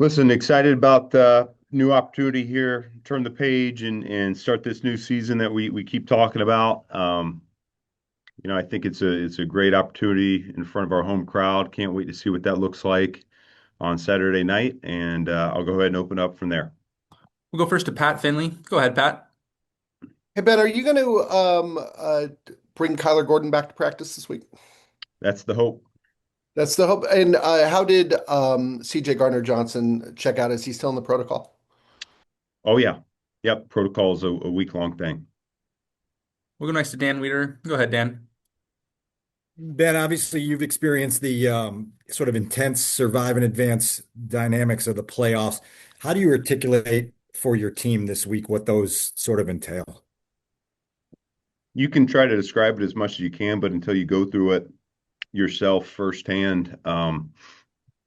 Listen, excited about the new opportunity here, turn the page and start this new season that we keep talking about. I think it's a great opportunity in front of our home crowd. Can't wait to see what that looks like on Saturday night, and I'll go ahead and open up from there. We'll go first to Pat Finley. Go ahead, Pat. Hey Ben, are you going to bring Kyler Gordon back to practice this week? That's the hope. That's the hope. And how did CJ Gardner Johnson check out? Is he still in the protocol? Oh yeah, yep. Protocol is a week-long thing. We'll go next to Dan Weeder. Go ahead, Dan. Ben, obviously, you've experienced the sort of intense survive and advance dynamics of the playoffs. How do you articulate for your team this week what those sort of entail? You can try to describe it as much as you can, but until you go through it yourself firsthand, I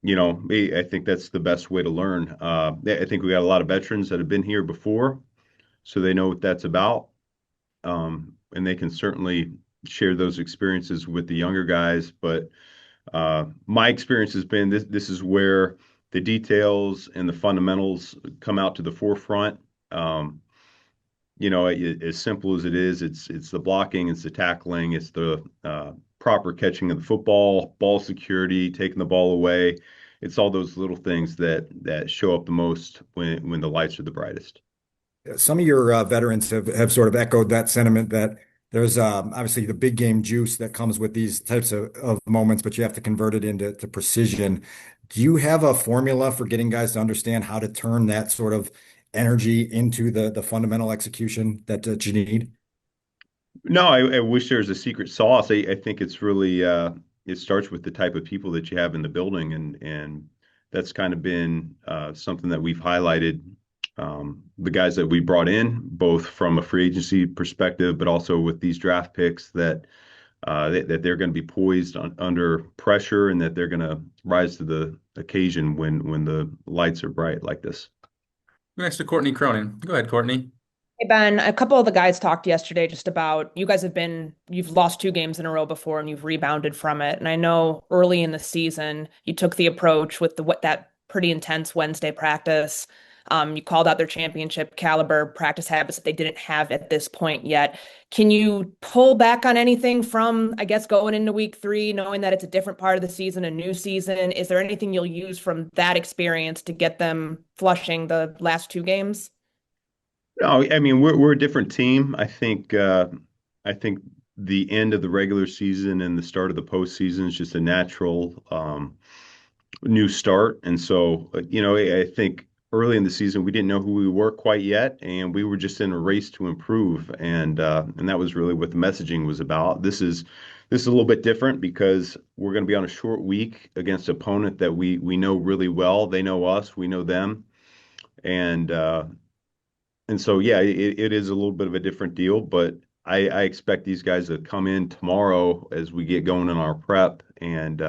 think that's the best way to learn. I think we got a lot of veterans that have been here before, so they know what that's about. And they can certainly share those experiences with the younger guys. But my experience has been this is where the details and the fundamentals come out to the forefront. Um, as simple as it is, it's the blocking, it's the tackling, it's the proper catching of the football, ball security, taking the ball away. It's all those little things that show up the most when the lights are the brightest. Some of your veterans have sort of echoed that sentiment that there's obviously the big game juice that comes with these types of moments, but you have to convert it into precision. Do you have a formula for getting guys to understand how to turn that sort of energy into the fundamental execution that you need? No, I wish there was a secret sauce. I think it's really it starts with the type of people that you have in the building, and that's kind of been something that we've highlighted. The guys that we brought in, both from a free agency perspective, but also with these draft picks, that they're going to be poised under pressure and that they're going to rise to the occasion when the lights are bright like this. Go next to Courtney Cronin. Go ahead, Courtney. Hey Ben, a couple of the guys talked yesterday just about you guys you've lost two games in a row before and you've rebounded from it. And I know early in the season you took the approach with that pretty intense Wednesday practice. You called out their championship caliber practice habits that they didn't have at this point yet. Can you pull back on anything from, I guess, going into week three, knowing that it's a different part of the season, a new season? Is there anything you'll use from that experience to get them flushing the last two games? No, I mean we're a different team. I think the end of the regular season and the start of the postseason is just a natural new start. And so, I think early in the season we didn't know who we were quite yet, and we were just in a race to improve. And that was really what the messaging was about. This is a little bit different because we're going to be on a short week against an opponent that we know really well. They know us, we know them, and so yeah, it is a little bit of a different deal. But I expect these guys to come in tomorrow as we get going in our prep, and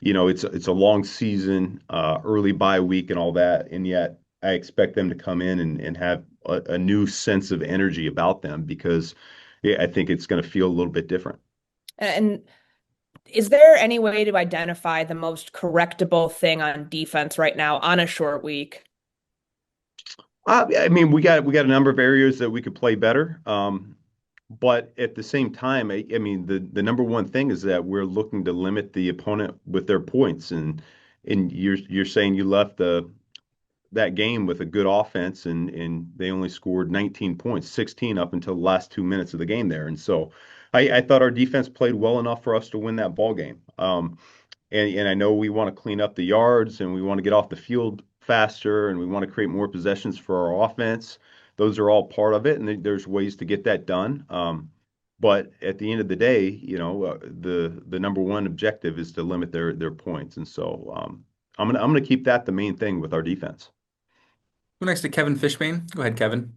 it's a long season, early bye week and all that, and yet I expect them to come in and have a new sense of energy about them because yeah, I think it's going to feel a little bit different. And is there any way to identify the most correctable thing on defense right now on a short week? I mean, we got a number of areas that we could play better. But at the same time, I mean, the number one thing is that we're looking to limit the opponent with their points, and you're saying you left that game with a good offense, and they only scored 19 points, 16 up until the last 2 minutes of the game there, and so I thought our defense played well enough for us to win that ball game. And I know we want to clean up the yards and we want to get off the field faster and we want to create more possessions for our offense. Those are all part of it, and there's ways to get that done. But at the end of the day, the number one objective is to limit their points, and so I'm gonna keep that the main thing with our defense. Go next to Kevin Fishbane. Go ahead, Kevin.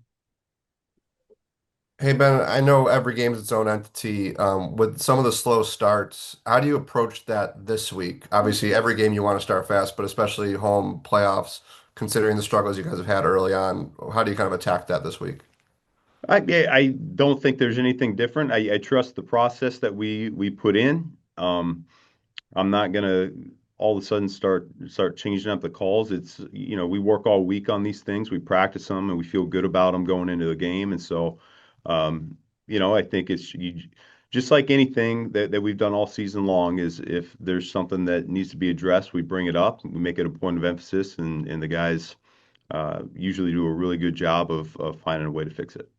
Hey Ben, I know every game is its own entity. With some of the slow starts, how do you approach that this week? Obviously, every game you want to start fast, but especially home playoffs, considering the struggles you guys have had early on, how do you kind of attack that this week? I don't think there's anything different. I trust the process that we put in. I'm not gonna all of a sudden start changing up the calls. It's, we work all week on these things. We practice them and we feel good about them going into the game. And so, um, I think just like anything that we've done all season long is if there's something that needs to be addressed, we bring it up, we make it a point of emphasis, and the guys usually do a really good job of finding a way to fix it.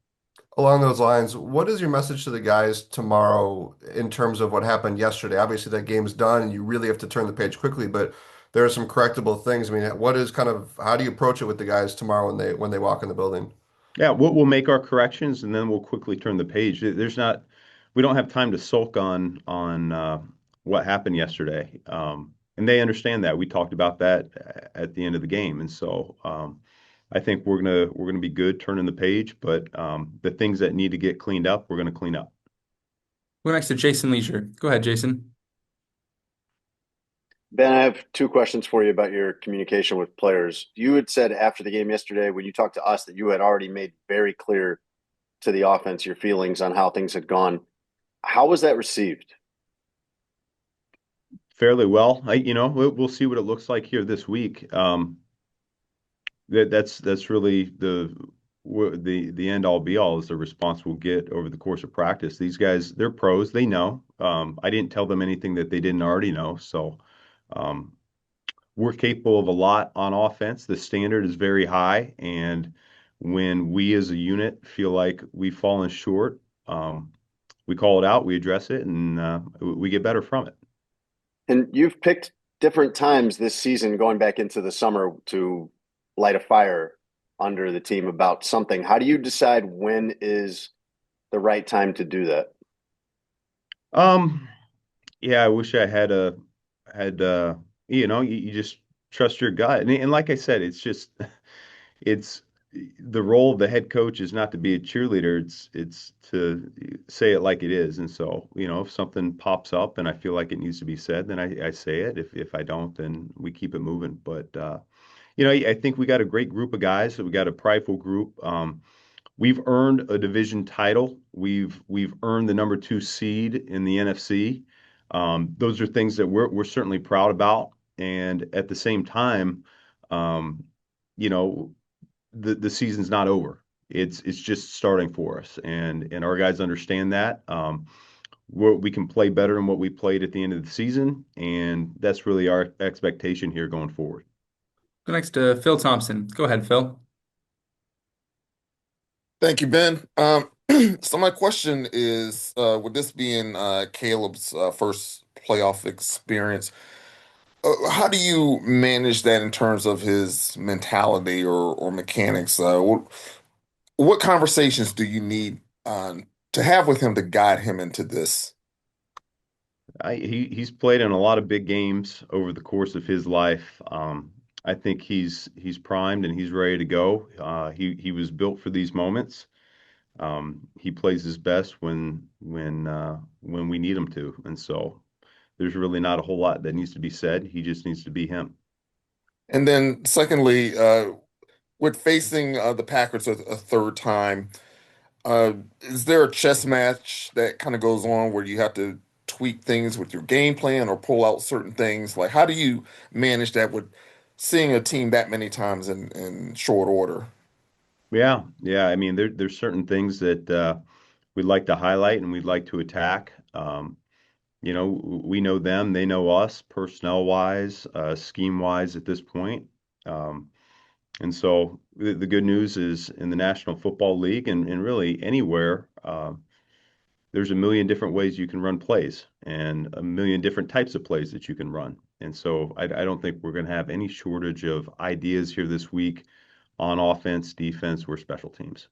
Along those lines, what is your message to the guys tomorrow in terms of what happened yesterday? Obviously, that game's done and you really have to turn the page quickly, but there are some correctable things. I mean, what is kind of how do you approach it with the guys tomorrow when they walk in the building? Yeah, we'll make our corrections and then we'll quickly turn the page. We don't have time to sulk on what happened yesterday, and they understand that. We talked about that at the end of the game, and so I think we're gonna be good turning the page. But the things that need to get cleaned up, we're gonna clean up. We'll go next to Jason Leisure. Go ahead, Jason. Ben, I have two questions for you about your communication with players. You had said after the game yesterday, when you talked to us, that you had already made very clear to the offense your feelings on how things had gone. How was that received? Fairly well. We'll see what it looks like here this week. That's really the end all be all is the response we'll get over the course of practice. These guys, they're pros. They know. I didn't tell them anything that they didn't already know. So um, we're capable of a lot on offense. The standard is very high, and when we as a unit feel like we've fallen short, we call it out, we address it, and we get better from it. And you've picked different times this season going back into the summer to light a fire under the team about something. How do you decide when is the right time to do that? Um, yeah, I wish I had you just trust your gut. And like I said, it's the role of the head coach is not to be a cheerleader. It's to say it like it is. And so, if something pops up and I feel like it needs to be said, then I say it. If I don't, then we keep it moving. But I think we got a great group of guys. We got a prideful group. We've earned a division title. We've earned the number 2 seed in the NFC. Those are things that we're certainly proud about. And at the same time, um, you know, the season's not over. It's just starting for us, and our guys understand that. We can play better than what we played at the end of the season, and that's really our expectation here going forward. Go next to Phil Thompson. Go ahead, Phil. Thank you, Ben. So my question is, with this being Caleb's first playoff experience, how do you manage that in terms of his mentality or mechanics? What conversations do you need to have with him to guide him into this? He's played in a lot of big games over the course of his life. I think he's primed and he's ready to go. He was built for these moments. He plays his best when we need him to, and so there's really not a whole lot that needs to be said. He just needs to be him. And then, secondly, with facing the Packers a third time, is there a chess match that kind of goes on where you have to tweak things with your game plan or pull out certain things? Like, how do you manage that with seeing a team that many times in short order? Yeah, yeah. I mean, there's certain things that we'd like to highlight and we'd like to attack. We know them, they know us, personnel wise, scheme wise at this point. Um, and so the good news is in the National Football League and really anywhere, there's a million different ways you can run plays and a million different types of plays that you can run. And so I don't think we're going to have any shortage of ideas here this week on offense, defense, or special teams.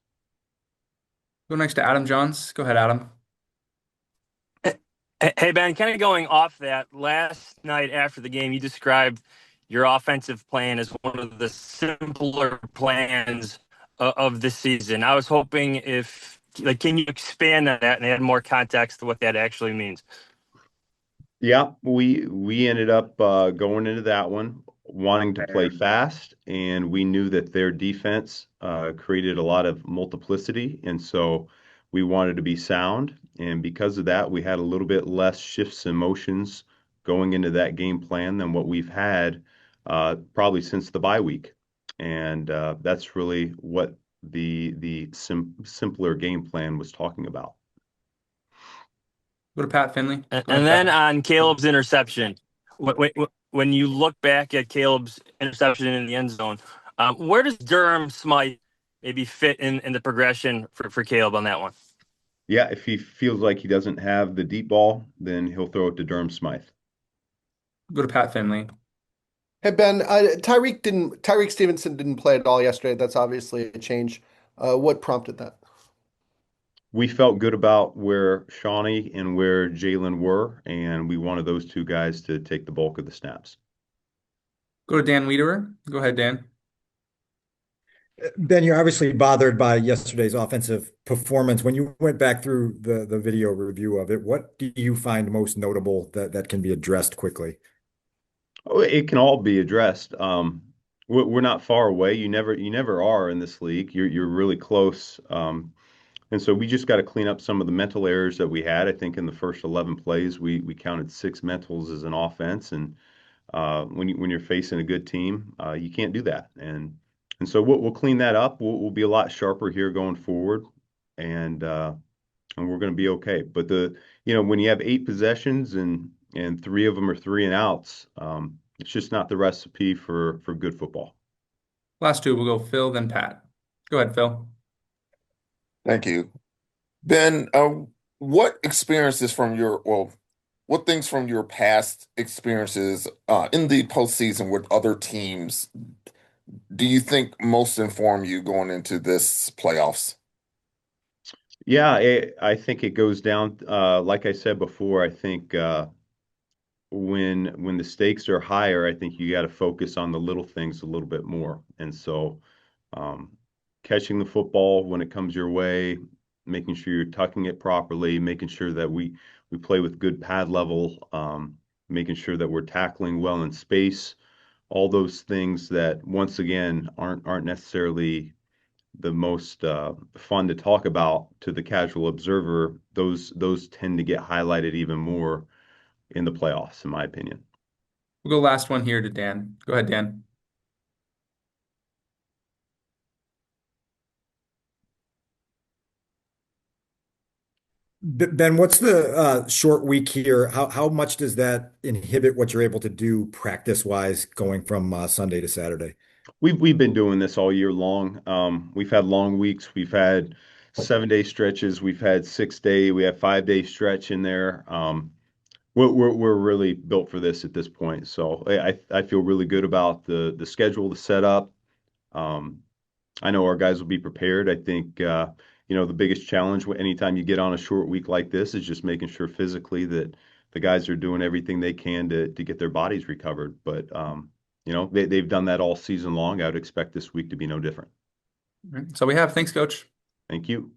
Go next to Adam Johns. Go ahead, Adam. Hey, Ben, kind of going off that, last night after the game, you described your offensive plan as one of the simpler plans of the season. I was hoping can you expand on that and add more context to what that actually means? Yeah, we ended up going into that one wanting to play fast, and we knew that their defense created a lot of multiplicity, and so we wanted to be sound. And because of that, we had a little bit less shifts and motions going into that game plan than what we've had probably since the bye week. And that's really what the simpler game plan was talking about. Go to Pat Finley. And, Go and ahead, then Pat. on Caleb's interception, when you look back at Caleb's interception in the end zone, where does Durham Smythe maybe fit in the progression for Caleb on that one? Yeah, if he feels like he doesn't have the deep ball, then he'll throw it to Durham Smythe. Go to Pat Finley. Hey Ben, Tyreek Stevenson didn't play at all yesterday. That's obviously a change. What prompted that? We felt good about where Shawnee and where Jalen were, and we wanted those two guys to take the bulk of the snaps. Go to Dan Wiederer. Go ahead, Dan. Ben, you're obviously bothered by yesterday's offensive performance. When you went back through the video review of it, what do you find most notable that can be addressed quickly? Oh, it can all be addressed. We're not far away. You never are in this league. You're really close. And so we just got to clean up some of the mental errors that we had. I think in the first 11 plays, we counted 6 mentals as an offense, and when you're facing a good team, you can't do that. And so we'll clean that up. We'll be a lot sharper here going forward, and we're going to be okay. But when you have 8 possessions and 3 of them are 3-and-outs, it's just not the recipe for good football. Last two, we'll go Phil, then Pat. Go ahead, Phil. Thank you. Ben, what experiences from what things from your past experiences in the postseason with other teams do you think most inform you going into this playoffs? Yeah, I think it goes down. Like I said before, I think when the stakes are higher, I think you got to focus on the little things a little bit more. And so, catching the football when it comes your way, making sure you're tucking it properly, making sure that we play with good pad level, making sure that we're tackling well in space. All those things that once again aren't necessarily the most fun to talk about to the casual observer. Those tend to get highlighted even more in the playoffs, in my opinion. We'll go last one here to Dan. Go ahead, Dan. Ben, what's the short week here? How much does that inhibit what you're able to do practice wise going from Sunday to Saturday? We've been doing this all year long. We've had long weeks. We've had 7 day stretches. We've had 6 day. We have 5 day stretch in there. We're really built for this at this point. So I feel really good about the schedule, the setup. Um, I know our guys will be prepared. I think the biggest challenge anytime you get on a short week like this is just making sure physically that the guys are doing everything they can to get their bodies recovered. But they've done that all season long. I would expect this week to be no different. All right, so we have. Thanks, Coach. Thank you.